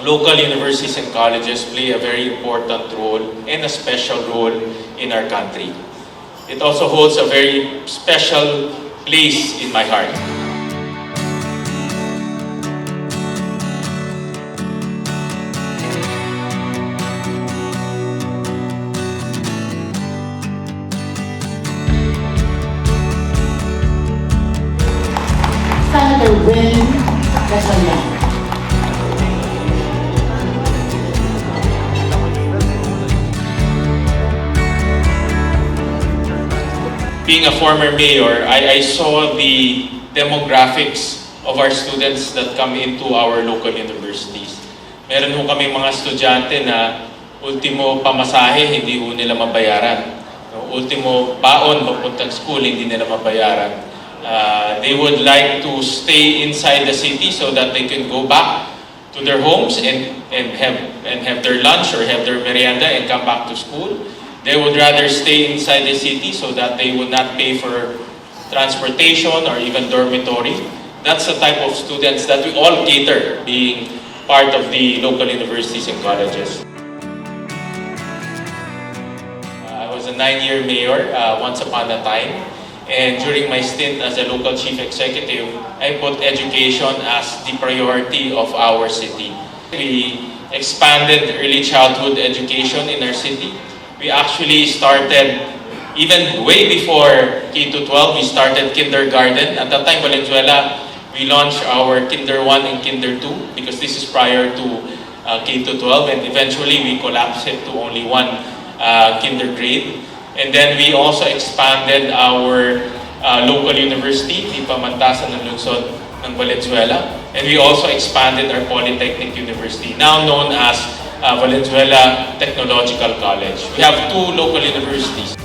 local universities and colleges play a very important role and a special role in our country. It also holds a very special place in my heart. Senator Win Gasolyan. Being a former mayor, I saw the demographics of our students that come into our local universities. Meron ho kami mga estudyante na ultimo pamasahe, hindi ho nila mabayaran. Ultimo baon papuntang school, hindi nila mabayaran. They would like to stay inside the city so that they can go back to their homes and have their lunch or have their merienda and come back to school. They would rather stay inside the city so that they would not pay for transportation or even dormitory. That's the type of students that we all cater, being part of the local universities and colleges. I was a 9-year mayor once upon a time, and during my stint as a local chief executive, I put education as the priority of our city. We expanded early childhood education in our city. We actually started, even way before K-12, we started kindergarten. At that time, Valenzuela, we launched our Kinder 1 and Kinder 2 because this is prior to K-12, and eventually we collapsed it to only one kinder grade. And then we also expanded our local university, the Pamantasan ng Lungsod ng Valenzuela. And we also expanded our Polytechnic University, now known as Valenzuela Technological College. We have 2 local universities.